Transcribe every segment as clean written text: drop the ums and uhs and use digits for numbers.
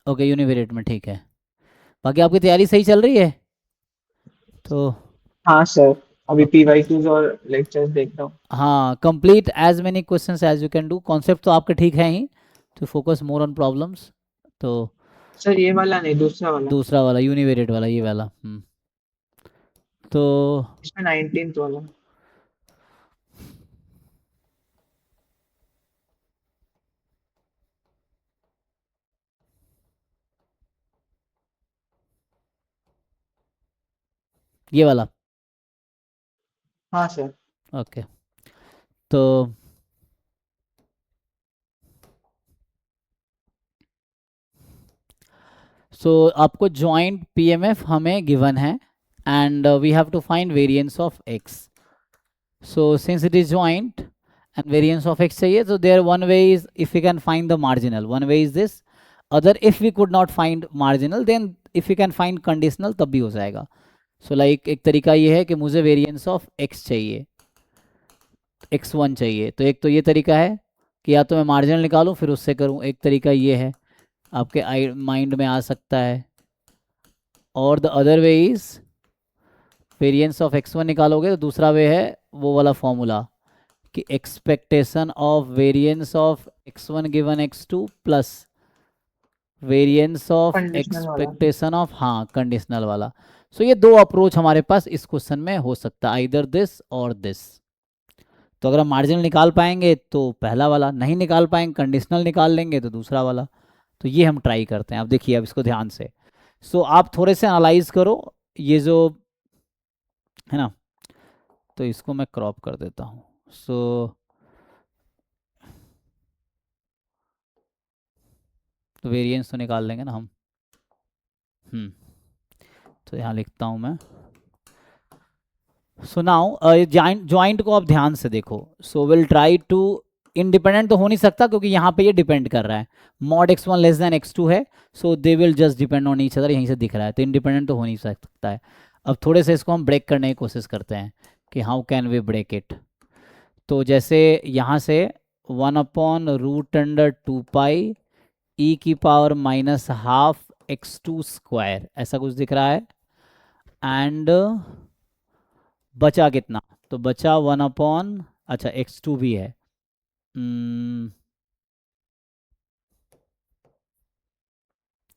Okay, univariate में ठीक है। बाकी आपकी तैयारी सही चल रही है तो? हाँ सर, अभी ओके। पीवाईक्यूज और लेक्चर्स देख रहा हूँ। हाँ, complete as many questions as you can do. Concept तो आपके ठीक है ही, तो फोकस मोर ऑन प्रॉब्लम्स। तो सर ये वाला नहीं, दूसरा वाला। दूसरा वाला यूनिवेरिएट वाला, ये वाला। तो इसमें 19th वाला। ये वाला। हाँ सर। ओके। तो आपको जॉइंट पीएमएफ हमें गिवन है, and we have to find variance of X. So since it is joint and variance of x चाहिए, so there one way is if we can find the marginal, one way is this, other if we could not find marginal then if we can find conditional तब भी हो जाएगा। So like एक तरीका ये है कि मुझे variance of x चाहिए, x1 चाहिए, तो एक तो ये तरीका है कि या तो मैं मार्जिनल निकालूं फिर उससे करूं, एक तरीका ये है, आपके माइंड में आ सकता है। और the other way is variance of x1 निकालोगे तो दूसरा वे है वो वाला फॉर्मूला कि expectation of variance of x1 given x2 plus variance of conditional वाला। एक्सपेक्टेशन ऑफ, हाँ, कंडीशनल वाला। सो ये दो अप्रोच हमारे पास इस क्वेश्चन में हो सकता है, आइदर दिस और दिस। तो अगर हम मार्जिनल निकाल पाएंगे तो पहला वाला, नहीं निकाल पाएंगे कंडीशनल निकाल लेंगे तो दूसरा वाला। तो ये हम ट्राई करते हैं। अब देखिए, अब इसको ध्यान से, आप थोड़े से एनालाइज करो ये जो है ना। तो इसको मैं क्रॉप कर देता हूँ। तो वेरिएंस तो निकाल लेंगे ना हम। हम्म तो यहाँ लिखता हूँ मैं। सुनाओ, ज्वाइंट को आप ध्यान से देखो। So will try to, independent तो हो नहीं सकता क्योंकि यहाँ पे ये डिपेंड कर रहा है, mod x1 less than x2 है, so they will just depend on each other, यहीं से दिख रहा है, तो इंडिपेंडेंट तो हो नहीं सकता है। अब थोड़े से इसको हम ब्रेक करने की कोशिश करते हैं कि how can we break it. तो जैसे यहाँ से 1/√2 पाई ई की power minus half x2 square, ऐसा कुछ दिख रहा है। एंड बचा कितना, तो बचा 1/, अच्छा x2 भी है,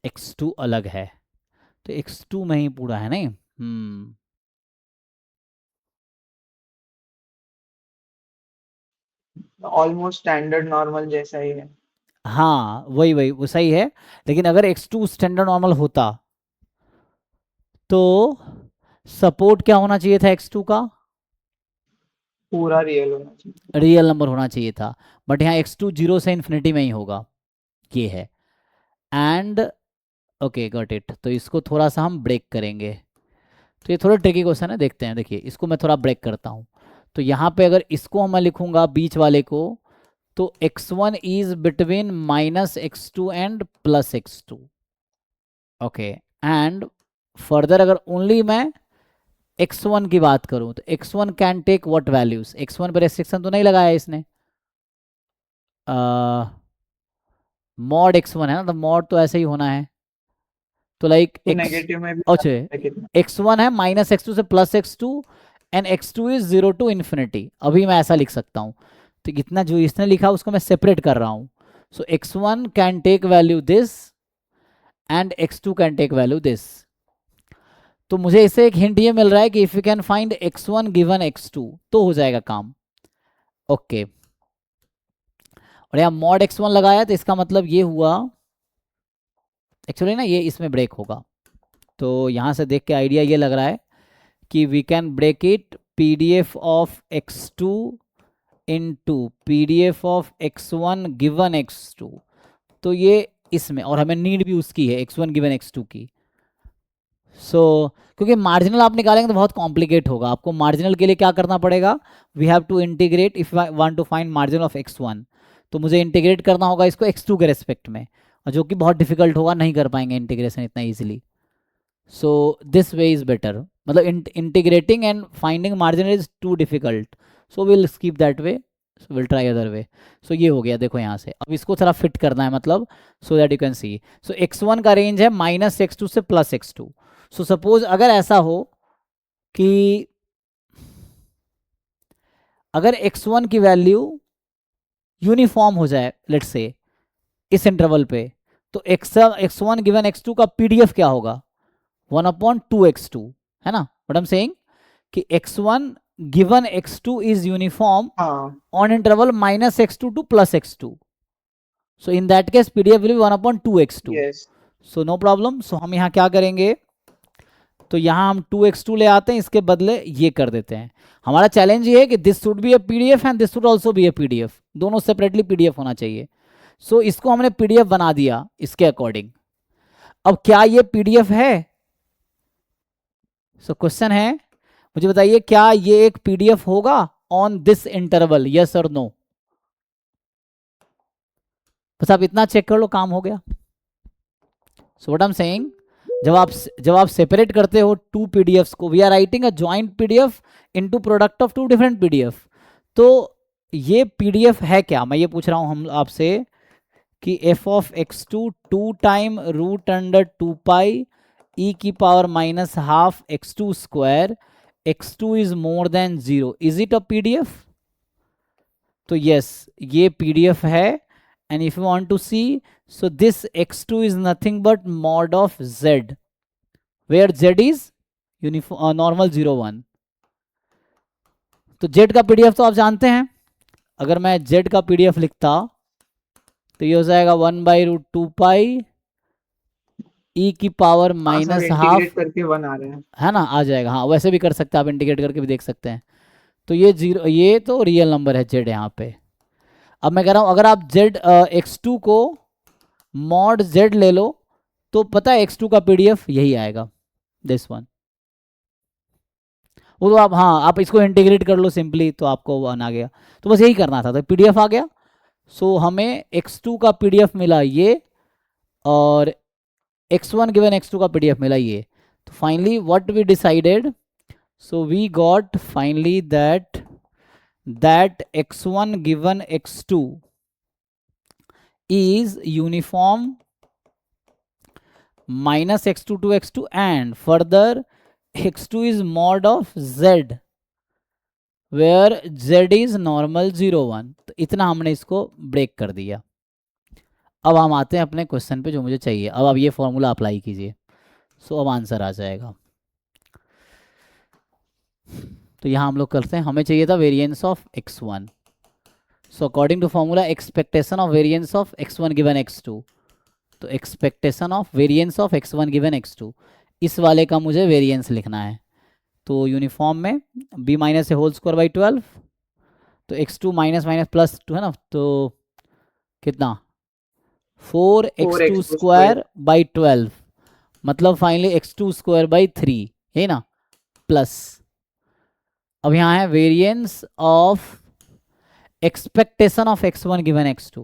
x2 अलग है, तो x2 में ही पूरा है नहीं। ऑलमोस्ट स्टैंडर्ड नॉर्मल जैसा ही है। हाँ, वही वही वो सही है। लेकिन अगर x2 स्टैंडर्ड नॉर्मल होता तो सपोर्ट क्या होना चाहिए था x2 का? पूरा रियल होना चाहिए। रियल नंबर होना चाहिए था, बट यहाँ x2 जीरो से इन्फिनिटी में ही होगा, ये है। And okay, got it. तो इसको थोड़ा सा हम ब्रेक करेंगे। तो ये थोड़ा ट्रिकी क्वेश्चन है, देखते हैं। देखिए, इसको मैं थोड़ा ब्रेक करता हूँ। तो यहाँ पे अगर इसको मैं लिखूंगा बीच वाले को, तो x1 is between -x2 and +x2। Okay. And further अगर ओनली मैं x1 की बात करूं तो x1 can take what values, x1 पे रेस्ट्रिक्शन तो नहीं लगाया इसने, मॉड x1 है ना, तो मॉड तो ऐसे ही होना है। तो लाइक तो x, नेगेटिव में भी जा अच्छा, सकता है कितना। x1 है -x2 से +x2, and x2 is 0 to ∞। अभी मैं ऐसा लिख सकता हूँ। तो इतना जो इसने लिखा उसको मैं सेपरेट कर रहा हूँ। So x1 can take value this and x2 can take value this. तो मुझे इससे एक हिंट ये मिल रहा है कि if you can find x1 given x2 तो हो जाएगा काम। ओके। और यहाँ मॉड x1 लगाया तो इसका मतलब ये हुआ, एक्चुअली ना ये इसमें ब्रेक होगा। तो यहाँ से देख के आइडिया ये लग रहा है कि we can break it PDF of x2 into PDF of x1 given x2। तो ये इसमें, और हमें नीड भी उसकी है x1 गिवन x2 की। क्योंकि मार्जिनल आप निकालेंगे तो बहुत कॉम्प्लिकेट होगा, आपको मार्जिनल के लिए क्या करना पड़ेगा, we have to integrate if I want to find marginal of x1। तो मुझे इंटीग्रेट करना होगा इसको x2 के रेस्पेक्ट में, और जो कि बहुत डिफिकल्ट होगा, नहीं कर पाएंगे इंटीग्रेशन इतना easily. So this way is better, मतलब integrating and finding marginal is too difficult, so will skip that way. So will try other way. So ये हो गया, देखो यहाँ से अब इसको थोड़ा फिट करना है, मतलब so that you can see. So x1 का रेंज है -x2 से +x2। सो सपोज अगर ऐसा हो कि अगर x1 की वैल्यू यूनिफॉर्म हो जाए लेट्स से इस इंटरवल पे, तो x1 गिवन x2 का पीडीएफ क्या होगा? 1/2x2, है ना? व्हाट आई एम सेइंग कि x1 given x2 is uniform हाँ on interval -x2 to +x2। So in that case PDF will be 1/2x2। Yes so no problem. So हम यहाँ क्या करेंगे, तो यहाँ हम 2x2 ले आते हैं, इसके बदले ये कर देते हैं। हमारा चैलेंज ये है कि this should be A PDF and this should also be A PDF, दोनों सेपरेटली पीडीएफ होना चाहिए। सो इसको हमने पीडीएफ बना दिया इसके अकॉर्डिंग। अब क्या ये पीडीएफ है? सो क्वेश्चन है, मुझे बताइए क्या ये एक पीडीएफ होगा ऑन दिस इंटरवल, यस और नो? बस आप इतना चेक कर लो, काम हो गया। So what I am saying, जब आप सेपरेट करते हो टू पीडीएफ्स को, we are writing a joint PDF into product of two different PDF. तो ये पीडीएफ है क्या, मैं ये पूछ रहा हूं हम आपसे कि f(x2) 2 टाइम √2π e की power -12 x2 square, x2 is more than 0, is it a PDF? तो यस, ये पीडीएफ है। And if you want to see, so this x2 is nothing but mod of z, where z is uniform normal 0 1। तो z का PDF तो आप जानते हैं, अगर मैं z का पीडीएफ लिखता तो ये हो जाएगा 1/√2π e की पावर सर -12, इंटीग्रेट करके 1 आ रहे हैं। है ना? आ जाएगा, हाँ वैसे भी कर सकते हैं आप, इंटीग्रेट करके भी देख सकते हैं। तो ये 0, ये तो रियल नंबर है z यहाँ पे। अब मैं कह रहा हूँ अगर आप z x2 को मॉड z ले लो तो पता है x2 का पीडीएफ यही आएगा, दिस वन। वो तो आप, हाँ आप इसको इंटीग्रेट कर लो सिंपली तो आपको वन आ गया। तो बस यही करना था, तो पीडीएफ आ गया। सो हमें x2 का पीडीएफ मिला ये, और x1 गिवन x2 का पीडीएफ मिला ये। तो finally what we decided, so we got finally that x1 given x2 is uniform -x2 to x2 and further x2 is mod of z where z is normal 0 1। तो इतना हमने इसको break कर दिया। अब हम आते हैं अपने क्वेश्चन पे जो मुझे चाहिए। अब आप ये फॉर्मूला अप्लाई कीजिए, सो अब आंसर आ जाएगा। तो यहाँ हम लोग करते हैं, हमें चाहिए था variance of x1। So according to formula expectation of variance of x1 given x2, तो expectation of variance of x1 given x2, इस वाले का मुझे वेरिएंस लिखना है। तो यूनिफॉर्म में b minus a whole square by 12, तो x2 माइनस माइनस प्लस 2 है ना, तो कितना 4x2 स्क्वायर बाई 12, मतलब फाइनली x2 स्क्वायर बाई 3, है ना, प्लस। अब यहाँ है variance of expectation of x1 given x2,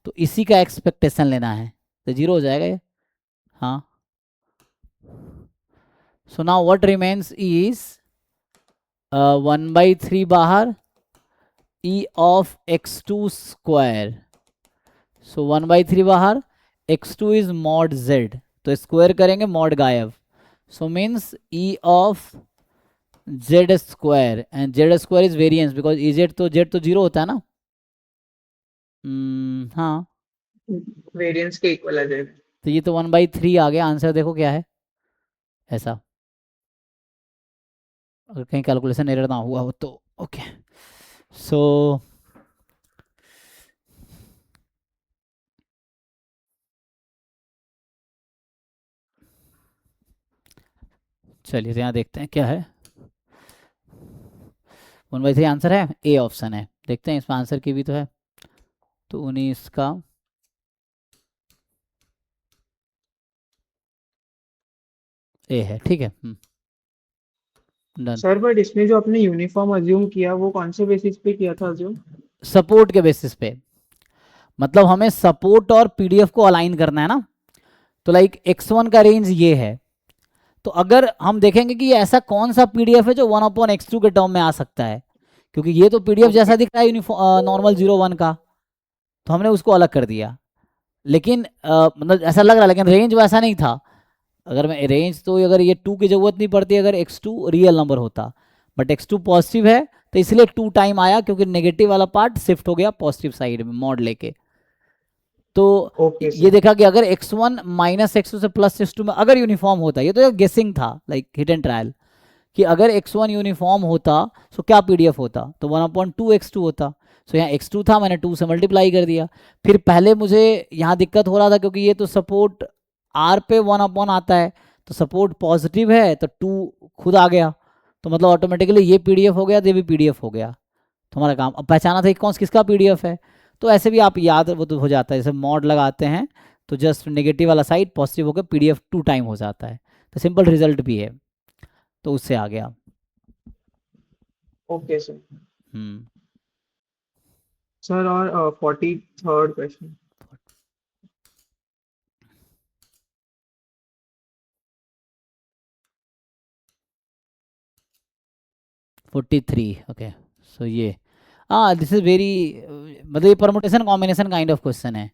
तो इसी का एक्सपेक्टेशन लेना है, तो 0 हो जाएगा ये, हाँ। So now what remains is 1/3 बाहर e ऑफ x2 स्क्वायर। सो 1/3 बाहर, x2 इज मॉड z, तो स्क्वायर करेंगे मॉड गायब, so means e of z square, and z square is variance because z तो 0 होता है ना। हाँ, वेरिएंस के इक्वल आ जाएगा। तो ये तो 1/3 आ गया। आंसर देखो क्या है, ऐसा, अगर कहीं कैलकुलेशन एरर ना हुआ हो तो ओके। सो चलिए तो यहाँ देखते हैं क्या है। 1/3 आंसर है, ए ऑप्शन है। देखते हैं इसमें आंसर की भी तो है, तो 19 का ए है, ठीक है। डन। सर बट इसमें जो आपने यूनिफॉर्म अज्यूम किया वो कौन से बेसिस पे किया था अज्यूम? सपोर्ट के बेसिस पे, मतलब हमें सपोर्ट और पीडीएफ को अलाइन करना है ना। तो लाइक x1 का रेंज ये है, तो अगर हम देखेंगे कि ये ऐसा कौन सा पीडीएफ है जो 1/x2 के टर्म में आ सकता है, क्योंकि ये तो पीडीएफ ओके जैसा दिख रहा है नॉर्मल 01 का, तो हमने उसको अलग कर दिया। लेकिन मतलब ऐसा लग रहा है, लेकिन रेंज वैसा नहीं था। अगर मैं रेंज तो अगर ये 2 की जरूरत नहीं पड़ती अगर x2 रियल नंबर होता, बट x2 पॉजिटिव है तो इसलिए 2 टाइम आया, क्योंकि नेगेटिव वाला पार्ट शिफ्ट हो गया पॉजिटिव साइड में मॉड लेके। तो ओके ये सर देखा कि अगर x1 माइनस x2 से प्लस x2 में अगर यूनिफॉर्म होता, ये तो गेसिंग था, लाइक हिट एंड ट्रायल, कि अगर x1 यूनिफॉर्म होता तो क्या पीडीएफ होता, तो 1/2 x2 होता। सो यहाँ x2 था, मैंने 2 से मल्टीप्लाई कर दिया। फिर पहले मुझे यहाँ दिक्कत हो रहा था क्योंकि ये तो सपोर्ट r पे 1 आता है, तो सपोर्ट पॉजिटिव है तो 2 खुद आ गया, तो मतलब ऑटोमेटिकली ये पीडीएफ हो गया तो ये भी पीडीएफ हो गया। तो हमारा काम अब पहचाना था कि कौन किसका पीडीएफ है। तो ऐसे भी आप याद वो तो हो जाता है, जैसे मॉड लगाते हैं तो जस्ट नेगेटिव वाला साइड पॉजिटिव होकर पीडीएफ 2 टाइम हो जाता है, तो सिंपल रिजल्ट भी है, तो उससे आ गया। ओके सर हम्म सर और 43rd क्वेश्चन 43 ओके। सो ये हाँ, दिस इज वेरी मतलब ये permutation combination kind of question है।